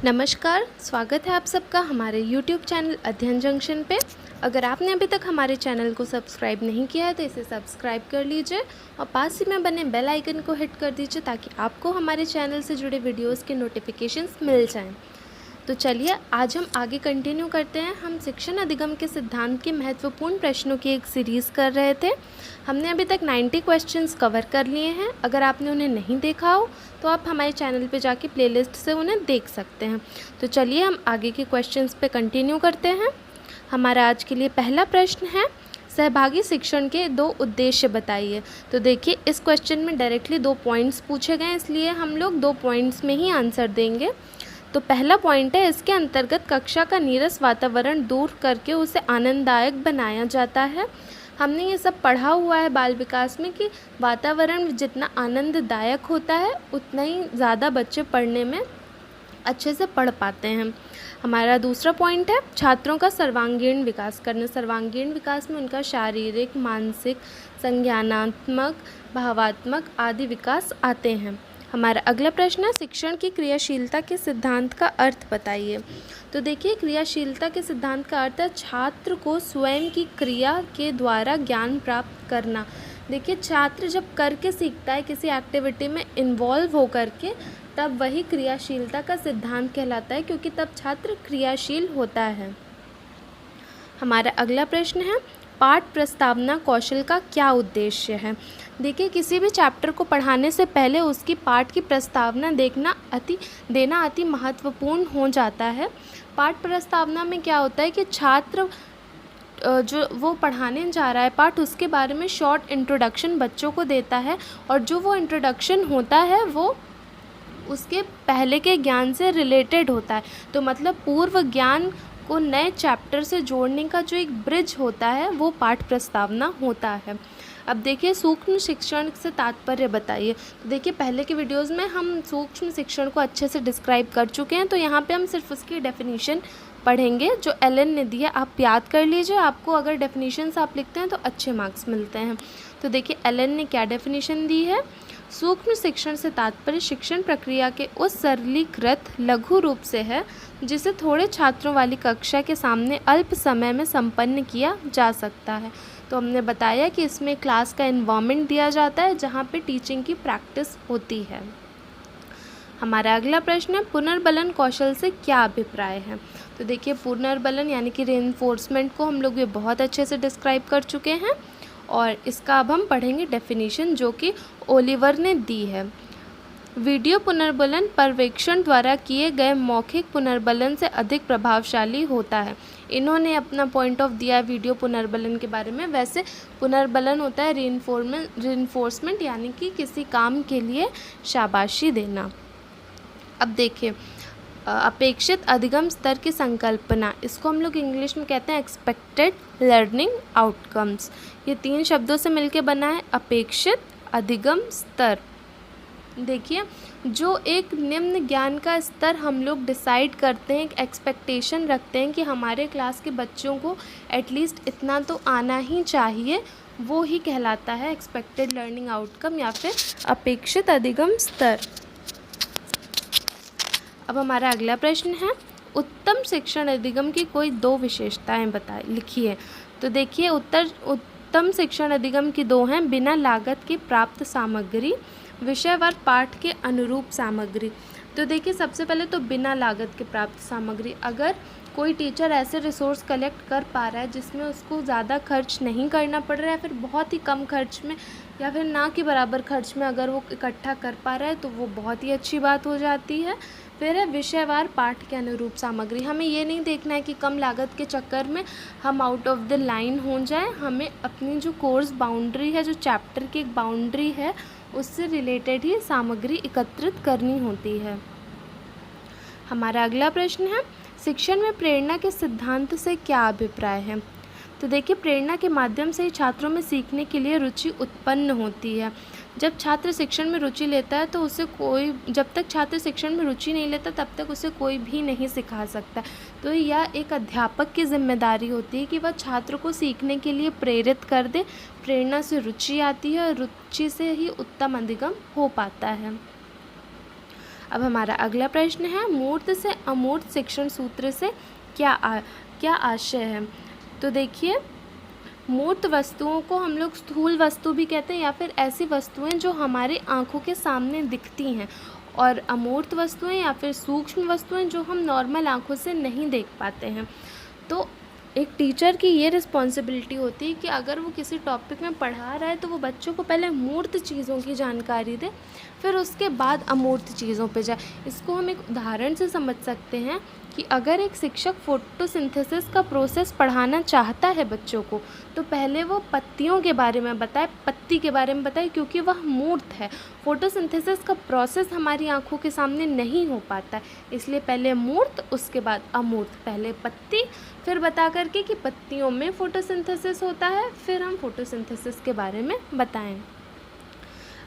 नमस्कार, स्वागत है आप सबका हमारे YouTube चैनल अध्ययन जंक्शन पे। अगर आपने अभी तक हमारे चैनल को सब्सक्राइब नहीं किया है तो इसे सब्सक्राइब कर लीजिए और पास ही में बने बेल आइकन को हिट कर दीजिए ताकि आपको हमारे चैनल से जुड़े वीडियोस के नोटिफिकेशंस मिल जाएं। तो चलिए आज हम आगे कंटिन्यू करते हैं। हम शिक्षण अधिगम के सिद्धांत के महत्वपूर्ण प्रश्नों की एक सीरीज़ कर रहे थे। हमने अभी तक 90 क्वेश्चंस कवर कर लिए हैं। अगर आपने उन्हें नहीं देखा हो तो आप हमारे चैनल पे जाके प्लेलिस्ट से उन्हें देख सकते हैं। तो चलिए हम आगे के क्वेश्चंस पे कंटिन्यू करते हैं। हमारा आज के लिए पहला प्रश्न है, सहभागी शिक्षण के 2 उद्देश्य बताइए। तो देखिए इस क्वेश्चन में डायरेक्टली 2 पॉइंट्स पूछे गए, इसलिए हम लोग 2 पॉइंट्स में ही आंसर देंगे। तो पहला पॉइंट है, इसके अंतर्गत कक्षा का नीरस वातावरण दूर करके उसे आनंददायक बनाया जाता है। हमने ये सब पढ़ा हुआ है बाल विकास में कि वातावरण जितना आनंददायक होता है उतना ही ज़्यादा बच्चे पढ़ने में अच्छे से पढ़ पाते हैं। हमारा दूसरा पॉइंट है, छात्रों का सर्वांगीण विकास करना। सर्वांगीण विकास में उनका शारीरिक, मानसिक, संज्ञानात्मक, भावात्मक आदि विकास आते हैं। हमारा अगला प्रश्न है, शिक्षण की क्रियाशीलता के सिद्धांत का अर्थ बताइए। तो देखिए क्रियाशीलता के सिद्धांत का अर्थ है छात्र को स्वयं की क्रिया के द्वारा ज्ञान प्राप्त करना। देखिए छात्र जब करके सीखता है किसी एक्टिविटी में इन्वॉल्व होकर के, तब वही क्रियाशीलता का सिद्धांत कहलाता है, क्योंकि तब छात्र क्रियाशील होता है। हमारा अगला प्रश्न है, पाठ प्रस्तावना कौशल का क्या उद्देश्य है। देखिए किसी भी चैप्टर को पढ़ाने से पहले उसकी पाठ की प्रस्तावना देना अति महत्वपूर्ण हो जाता है। पाठ प्रस्तावना में क्या होता है कि छात्र जो वो पढ़ाने जा रहा है पाठ, उसके बारे में शॉर्ट इंट्रोडक्शन बच्चों को देता है, और जो वो इंट्रोडक्शन होता है वो उसके पहले के ज्ञान से रिलेटेड होता है। तो मतलब पूर्व ज्ञान को नए चैप्टर से जोड़ने का जो एक ब्रिज होता है वो पाठ प्रस्तावना होता है। अब देखिए सूक्ष्म शिक्षण से तात्पर्य बताइए। तो देखिए पहले के वीडियोस में हम सूक्ष्म शिक्षण को अच्छे से डिस्क्राइब कर चुके हैं, तो यहाँ पे हम सिर्फ उसकी डेफिनेशन पढ़ेंगे जो एलन ने दिया। आप याद कर लीजिए, आपको अगर डेफिनेशंस आप लिखते हैं तो अच्छे मार्क्स मिलते हैं। तो देखिए एलन ने क्या डेफिनेशन दी है, सूक्ष्म शिक्षण से तात्पर्य शिक्षण प्रक्रिया के उस सरलीकृत लघु रूप से है जिसे थोड़े छात्रों वाली कक्षा के सामने अल्प समय में संपन्न किया जा सकता है। तो हमने बताया कि इसमें क्लास का एनवायरनमेंट दिया जाता है जहाँ पे टीचिंग की प्रैक्टिस होती है। हमारा अगला प्रश्न है, पुनर्बलन कौशल से क्या अभिप्राय है। तो देखिए पुनर्बलन यानी कि रेनफोर्समेंट को हम लोग ये बहुत अच्छे से डिस्क्राइब कर चुके हैं, और इसका अब हम पढ़ेंगे डेफिनेशन जो कि ओलिवर ने दी है। वीडियो पुनर्बलन पर्यवेक्षण द्वारा किए गए मौखिक पुनर्बलन से अधिक प्रभावशाली होता है। इन्होंने अपना पॉइंट ऑफ दिया वीडियो पुनर्बलन के बारे में। वैसे पुनर्बलन होता है रेनफोर्समेंट यानी कि किसी काम के लिए शाबाशी देना। अब देखिए अपेक्षित अधिगम स्तर की संकल्पना, इसको हम लोग इंग्लिश में कहते हैं एक्सपेक्टेड लर्निंग आउटकम्स। ये 3 शब्दों से मिलके बना है, अपेक्षित अधिगम स्तर। देखिए जो एक निम्न ज्ञान का स्तर हम लोग डिसाइड करते हैं, एक एक्सपेक्टेशन रखते हैं कि हमारे क्लास के बच्चों को एटलीस्ट इतना तो आना ही चाहिए, वो ही कहलाता है एक्सपेक्टेड लर्निंग आउटकम या फिर अपेक्षित अधिगम स्तर। अब हमारा अगला प्रश्न है, उत्तम शिक्षण अधिगम की कोई 2 विशेषताएं बताएं लिखिए। तो देखिए उत्तम शिक्षण अधिगम की 2 हैं, बिना लागत की प्राप्त सामग्री, विषयवार पाठ के अनुरूप सामग्री। तो देखिए सबसे पहले तो बिना लागत के प्राप्त सामग्री। अगर कोई टीचर ऐसे रिसोर्स कलेक्ट कर पा रहा है जिसमें उसको ज़्यादा खर्च नहीं करना पड़ रहा है, फिर बहुत ही कम खर्च में या फिर ना के बराबर खर्च में अगर वो इकट्ठा कर पा रहा है तो वो बहुत ही अच्छी बात हो जाती है। फिर है विषयवार पाठ के अनुरूप सामग्री। हमें ये नहीं देखना है कि कम लागत के चक्कर में हम आउट ऑफ द लाइन हो जाए। हमें अपनी जो कोर्स बाउंड्री है, जो चैप्टर की एक बाउंड्री है, उससे रिलेटेड ही सामग्री एकत्रित करनी होती है। हमारा अगला प्रश्न है, शिक्षण में प्रेरणा के सिद्धांत से क्या अभिप्राय है। तो देखिए प्रेरणा के माध्यम से ही छात्रों में सीखने के लिए रुचि उत्पन्न होती है। जब छात्र शिक्षण में रुचि लेता है तो जब तक छात्र शिक्षण में रुचि नहीं लेता तब तक उसे कोई भी नहीं सिखा सकता। तो यह एक अध्यापक की जिम्मेदारी होती है कि वह छात्र को सीखने के लिए प्रेरित कर दे। प्रेरणा से रुचि आती है और रुचि से ही उत्तम अधिगम हो पाता है। अब हमारा अगला प्रश्न है, मूर्त से अमूर्त शिक्षण सूत्र से क्या आशय है। तो देखिए, मूर्त वस्तुओं को हम लोग स्थूल वस्तु भी कहते हैं या फिर ऐसी वस्तुएं जो हमारी आंखों के सामने दिखती हैं, और अमूर्त वस्तुएं या फिर सूक्ष्म वस्तुएं जो हम नॉर्मल आंखों से नहीं देख पाते हैं। तो एक टीचर की ये रिस्पॉन्सिबिलिटी होती है कि अगर वो किसी टॉपिक में पढ़ा रहा है तो वो बच्चों को पहले मूर्त चीज़ों की जानकारी दे, फिर उसके बाद अमूर्त चीज़ों पे जाए। इसको हम एक उदाहरण से समझ सकते हैं कि अगर एक शिक्षक फोटोसिंथेसिस का प्रोसेस पढ़ाना चाहता है बच्चों को, तो पहले वो पत्तियों के बारे में बताए, पत्ती के बारे में बताए, क्योंकि वह मूर्त है। फोटोसिंथेसिस का प्रोसेस हमारी आंखों के सामने नहीं हो पाता है, इसलिए पहले मूर्त उसके बाद अमूर्त। पहले पत्ती, फिर बता करके कि पत्तियों में फोटोसिंथेसिस होता है, फिर हम फोटोसिंथेसिस के बारे में बताएं।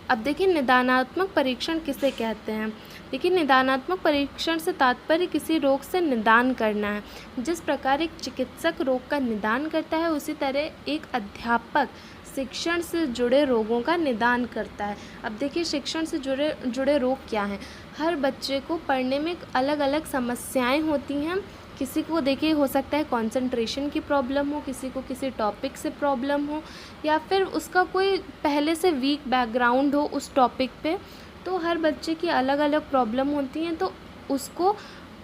अब देखिए, निदानात्मक परीक्षण किसे कहते हैं। देखिए, निदानात्मक परीक्षण से तात्पर्य किसी रोग से निदान करना है। जिस प्रकार एक चिकित्सक रोग का निदान करता है, उसी तरह एक अध्यापक शिक्षण से जुड़े रोगों का निदान करता है। अब देखिए, शिक्षण से जुड़े रोग क्या हैं। हर बच्चे को पढ़ने में अलग अलग समस्याएं होती हैं। किसी को देखिए हो सकता है कंसंट्रेशन की प्रॉब्लम हो, किसी को किसी टॉपिक से प्रॉब्लम हो, या फिर उसका कोई पहले से वीक बैकग्राउंड हो उस टॉपिक पे। तो हर बच्चे की अलग अलग प्रॉब्लम होती हैं, तो उसको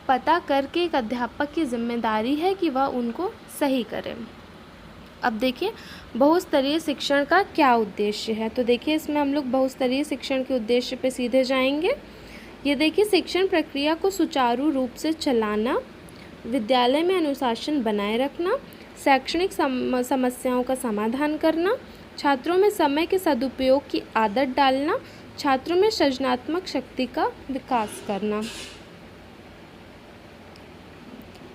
पता करके एक अध्यापक की जिम्मेदारी है कि वह उनको सही करे। अब देखिए, बहुस्तरीय शिक्षण का क्या उद्देश्य है। तो देखिए, इसमें हम लोग बहुस्तरीय शिक्षण के उद्देश्य पे सीधे जाएंगे। ये देखिए, शिक्षण प्रक्रिया को सुचारू रूप से चलाना, विद्यालय में अनुशासन बनाए रखना, शैक्षणिक समस्याओं का समाधान करना, छात्रों में समय के सदुपयोग की आदत डालना, छात्रों में सृजनात्मक शक्ति का विकास करना।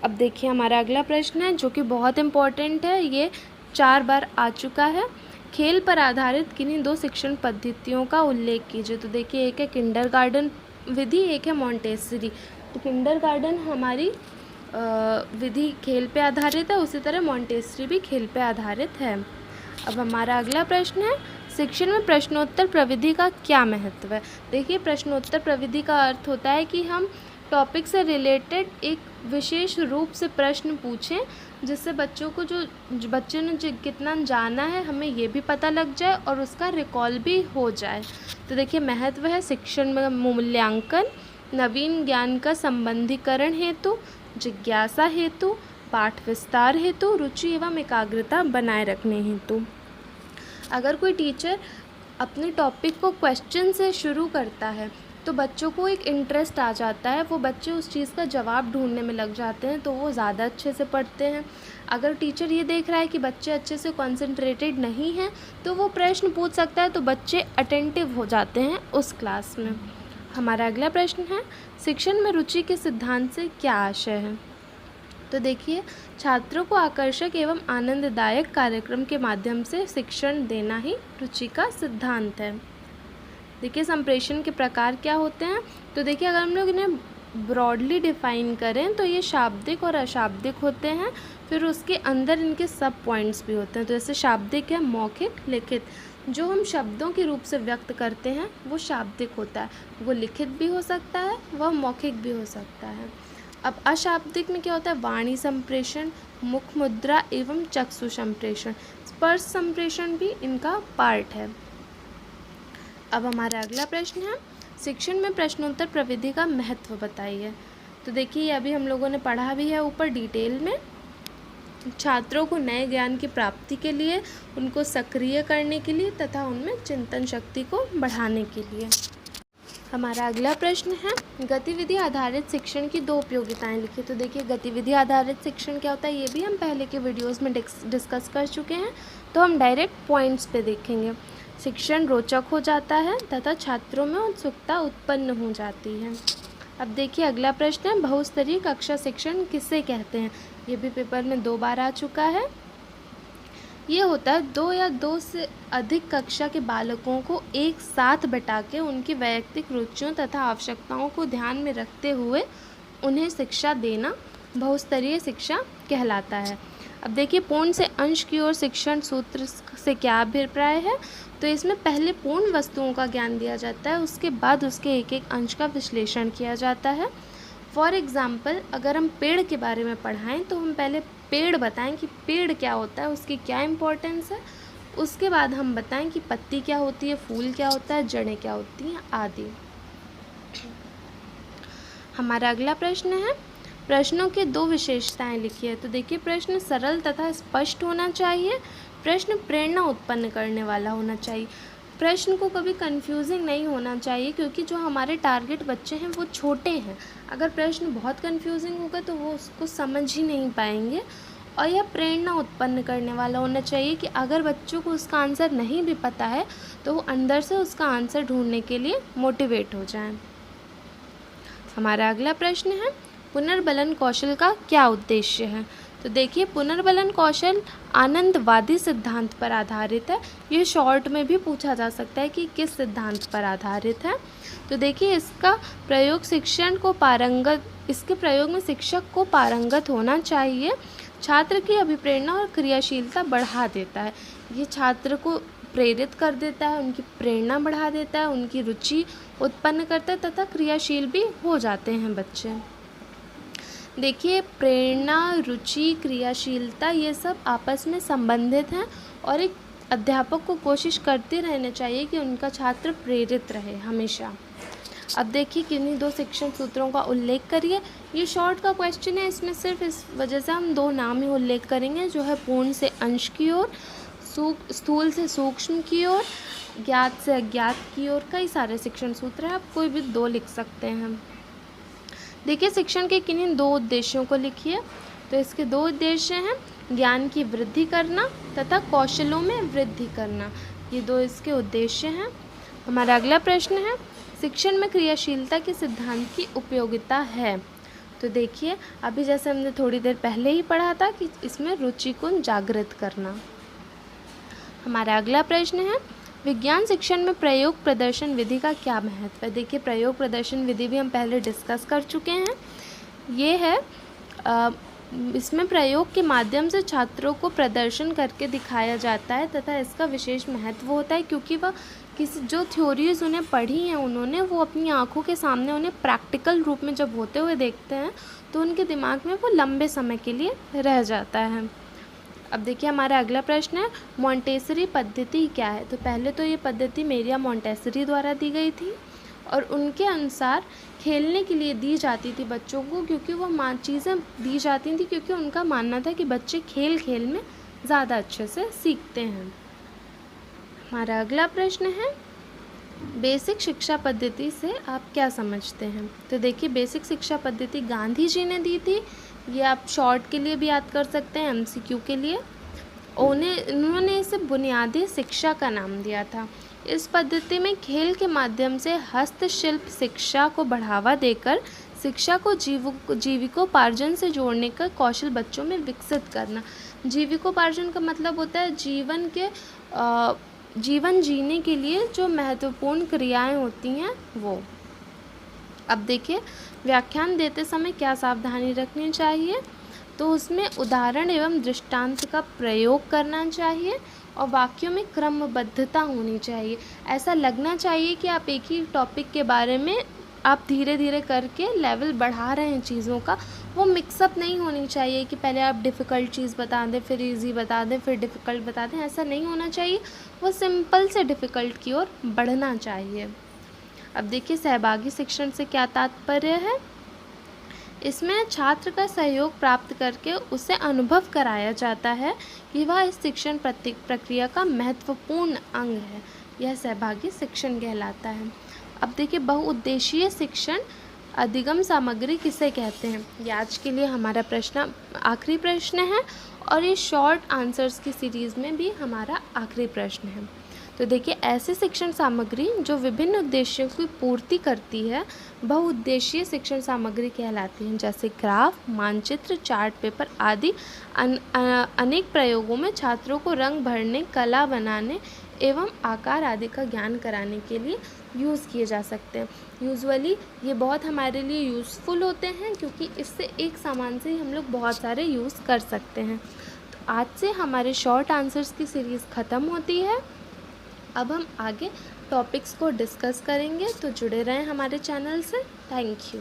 अब देखिए, हमारा अगला प्रश्न है जो कि बहुत इम्पोर्टेंट है, ये 4 बार आ चुका है। खेल पर आधारित किन्हीं 2 शिक्षण पद्धतियों का उल्लेख कीजिए। तो देखिए, एक है किंडरगार्टन विधि, एक है मॉन्टेसरी। तो किंडरगार्टन हमारी विधि खेल पे आधारित है, उसी तरह मॉन्टेसरी भी खेल पे आधारित है। अब हमारा अगला प्रश्न है, शिक्षण में प्रश्नोत्तर प्रविधि का क्या महत्व है। देखिए, प्रश्नोत्तर प्रविधि का अर्थ होता है कि हम टॉपिक से रिलेटेड एक विशेष रूप से प्रश्न पूछें, जिससे बच्चों को जो बच्चे ने कितना जाना है हमें ये भी पता लग जाए और उसका रिकॉल भी हो जाए। तो देखिए, महत्व है शिक्षण में मूल्यांकन, नवीन ज्ञान का संबंधीकरण हेतु, जिज्ञासा हेतु, पाठ विस्तार हेतु, रुचि एवं एकाग्रता बनाए रखने हेतु। अगर कोई टीचर अपने टॉपिक को क्वेश्चन से शुरू करता है तो बच्चों को एक इंटरेस्ट आ जाता है, वो बच्चे उस चीज़ का जवाब ढूंढने में लग जाते हैं, तो वो ज़्यादा अच्छे से पढ़ते हैं। अगर टीचर ये देख रहा है कि बच्चे अच्छे से कॉन्सेंट्रेटेड नहीं हैं, तो वो प्रश्न पूछ सकता है, तो बच्चे अटेंटिव हो जाते हैं उस क्लास में। हमारा अगला प्रश्न है, शिक्षण में रुचि के सिद्धांत से क्या आशय है। तो देखिए, छात्रों को आकर्षक एवं आनंददायक कार्यक्रम के माध्यम से शिक्षण देना ही रुचि का सिद्धांत है। देखिए, संप्रेषण के प्रकार क्या होते हैं। तो देखिए, अगर हम लोग इन्हें ब्रॉडली डिफाइन करें तो ये शाब्दिक और अशाब्दिक होते हैं, फिर उसके अंदर इनके सब पॉइंट्स भी होते हैं। तो जैसे शाब्दिक है मौखिक, लिखित। जो हम शब्दों के रूप से व्यक्त करते हैं वो शाब्दिक होता है, वो लिखित भी हो सकता है, वह मौखिक भी हो सकता है। अब अशाब्दिक में क्या होता है, वाणी संप्रेषण, मुख मुद्रा एवं चक्षु संप्रेषण, स्पर्श संप्रेषण भी इनका पार्ट है। अब हमारा अगला प्रश्न है, शिक्षण में प्रश्नोत्तर प्रविधि का महत्व बताइए। तो देखिए, अभी हम लोगों ने पढ़ा भी है ऊपर डिटेल में। छात्रों को नए ज्ञान की प्राप्ति के लिए, उनको सक्रिय करने के लिए तथा उनमें चिंतन शक्ति को बढ़ाने के लिए। हमारा अगला प्रश्न है, गतिविधि आधारित शिक्षण की 2 उपयोगिताएं लिखिए। तो देखिए, गतिविधि आधारित शिक्षण क्या होता है, ये भी हम पहले के वीडियोस में डिस्कस कर चुके हैं, तो हम डायरेक्ट पॉइंट्स पे देखेंगे। शिक्षण रोचक हो जाता है तथा छात्रों में उत्सुकता उत्पन्न हो जाती है। अब देखिए, अगला प्रश्न है, बहुस्तरीय कक्षा शिक्षण किसे कहते हैं। ये भी पेपर में 2 बार आ चुका है। ये होता है 2 या 2 से अधिक कक्षा के बालकों को एक साथ बैठा के उनकी वैयक्तिक रुचियों तथा आवश्यकताओं को ध्यान में रखते हुए उन्हें शिक्षा देना बहुस्तरीय शिक्षा कहलाता है। अब देखिए पूर्ण से अंश की ओर शिक्षण सूत्र से क्या अभिप्राय है। तो इसमें पहले पूर्ण वस्तुओं का ज्ञान दिया जाता है, उसके बाद उसके एक एक अंश का विश्लेषण किया जाता है। फॉर एग्ज़ाम्पल अगर हम पेड़ के बारे में पढ़ाएं तो हम पहले पेड़ बताएं कि पेड़ क्या होता है, उसकी क्या इम्पोर्टेंस है। उसके बाद हम बताएं कि पत्ती क्या होती है, फूल क्या होता है, जड़ें क्या होती हैं आदि। हमारा अगला प्रश्न है, प्रश्नों के दो विशेषताएं लिखिए। तो देखिए प्रश्न सरल तथा स्पष्ट होना चाहिए, प्रश्न प्रेरणा उत्पन्न करने वाला होना चाहिए। प्रश्न को कभी कंफ्यूजिंग नहीं होना चाहिए, क्योंकि जो हमारे टारगेट बच्चे हैं वो छोटे हैं। अगर प्रश्न बहुत कंफ्यूजिंग होगा तो वो उसको समझ ही नहीं पाएंगे। और यह प्रेरणा उत्पन्न करने वाला होना चाहिए कि अगर बच्चों को उसका आंसर नहीं भी पता है तो वो अंदर से उसका आंसर ढूंढने के लिए मोटिवेट हो जाएं। हमारा अगला प्रश्न है, पुनर्बलन कौशल का क्या उद्देश्य है। तो देखिए पुनर्बलन कौशल आनंदवादी सिद्धांत पर आधारित है। ये शॉर्ट में भी पूछा जा सकता है कि किस सिद्धांत पर आधारित है। तो देखिए इसका प्रयोग इसके प्रयोग में शिक्षक को पारंगत होना चाहिए। छात्र की अभिप्रेरणा और क्रियाशीलता बढ़ा देता है। ये छात्र को प्रेरित कर देता है, उनकी प्रेरणा बढ़ा देता है, उनकी रुचि उत्पन्न करता है तथा क्रियाशील भी हो जाते हैं बच्चे। देखिए प्रेरणा, रुचि, क्रियाशीलता ये सब आपस में संबंधित हैं और एक अध्यापक को कोशिश करते रहना चाहिए कि उनका छात्र प्रेरित रहे हमेशा। अब देखिए किन्हीं दो शिक्षण सूत्रों का उल्लेख करिए। ये शॉर्ट का क्वेश्चन है, इसमें सिर्फ इस वजह से हम दो नाम ही उल्लेख करेंगे, जो है पूर्ण से अंश की ओर, स्थूल से सूक्ष्म की ओर, ज्ञात से अज्ञात की ओर। कई सारे शिक्षण सूत्र हैं, आप कोई भी दो लिख सकते हैं। देखिए शिक्षण के किन्हीं दो उद्देश्यों को लिखिए। तो इसके दो उद्देश्य हैं, ज्ञान की वृद्धि करना तथा कौशलों में वृद्धि करना। ये दो इसके उद्देश्य हैं। हमारा अगला प्रश्न है, शिक्षण में क्रियाशीलता के सिद्धांत की उपयोगिता है। तो देखिए अभी जैसे हमने थोड़ी देर पहले ही पढ़ा था कि इसमें रुचि को जागृत करना। हमारा अगला प्रश्न है, विज्ञान शिक्षण में प्रयोग प्रदर्शन विधि का क्या महत्व है। देखिए प्रयोग प्रदर्शन विधि भी हम पहले डिस्कस कर चुके हैं। ये है इसमें प्रयोग के माध्यम से छात्रों को प्रदर्शन करके दिखाया जाता है तथा इसका विशेष महत्व होता है, क्योंकि वह जो थ्योरीज उन्हें पढ़ी हैं उन्होंने, वो अपनी आंखों के सामने उन्हें प्रैक्टिकल रूप में जब होते हुए देखते हैं तो उनके दिमाग में वो लंबे समय के लिए रह जाता है। अब देखिए हमारा अगला प्रश्न है, मॉन्टेसरी पद्धति क्या है। तो पहले तो ये पद्धति मेरिया मॉन्टेसरी द्वारा दी गई थी और उनके अनुसार खेलने के लिए दी जाती थी बच्चों को, क्योंकि वो चीज़ें दी जाती थी क्योंकि उनका मानना था कि बच्चे खेल खेल में ज़्यादा अच्छे से सीखते हैं। हमारा अगला प्रश्न है, बेसिक शिक्षा पद्धति से आप क्या समझते हैं। तो देखिए बेसिक शिक्षा पद्धति गांधी जी ने दी थी। ये आप शॉर्ट के लिए भी याद कर सकते हैं, MCQ के लिए। उन्होंने इसे बुनियादी शिक्षा का नाम दिया था। इस पद्धति में खेल के माध्यम से हस्तशिल्प शिक्षा को बढ़ावा देकर शिक्षा को जीविकोपार्जन से जोड़ने का कौशल बच्चों में विकसित करना। जीविकोपार्जन का मतलब होता है जीवन जीने के लिए जो महत्वपूर्ण क्रियाएं होती हैं वो। अब देखिए व्याख्यान देते समय क्या सावधानी रखनी चाहिए। तो उसमें उदाहरण एवं दृष्टांत का प्रयोग करना चाहिए और वाक्यों में क्रमबद्धता होनी चाहिए। ऐसा लगना चाहिए कि आप एक ही टॉपिक के बारे में आप धीरे धीरे करके लेवल बढ़ा रहे हैं चीज़ों का। वो मिक्सअप नहीं होनी चाहिए कि पहले आप डिफ़िकल्ट चीज़ बता दें, फिर इजी बता दें, फिर डिफ़िकल्ट बता दें। ऐसा नहीं होना चाहिए। वो सिंपल से डिफ़िकल्ट की ओर बढ़ना चाहिए। अब देखिए सहभागी शिक्षण से क्या तात्पर्य है। इसमें छात्र का सहयोग प्राप्त करके उसे अनुभव कराया जाता है कि वह इस शिक्षण प्रक्रिया का महत्वपूर्ण अंग है। यह सहभागी शिक्षण कहलाता है। अब देखिए बहुउद्देशीय शिक्षण अधिगम सामग्री किसे कहते हैं। ये आज के लिए हमारा आखिरी प्रश्न है और ये शॉर्ट आंसर्स की सीरीज़ में भी हमारा आखिरी प्रश्न है। तो देखिए ऐसी शिक्षण सामग्री जो विभिन्न उद्देश्यों की पूर्ति करती है बहुउद्देशीय शिक्षण सामग्री कहलाती हैं, जैसे ग्राफ, मानचित्र, चार्ट पेपर आदि अनेक प्रयोगों में छात्रों को रंग भरने, कला बनाने एवं आकार आदि का ज्ञान कराने के लिए यूज़ किए जा सकते हैं। यूजुअली ये बहुत हमारे लिए यूज़फुल होते हैं क्योंकि इससे एक सामान से ही हम लोग बहुत सारे यूज़ कर सकते हैं। तो आज से हमारे शॉर्ट आंसर्स की सीरीज़ ख़त्म होती है। अब हम आगे टॉपिक्स को डिस्कस करेंगे, तो जुड़े रहें हमारे चैनल से। Thank you.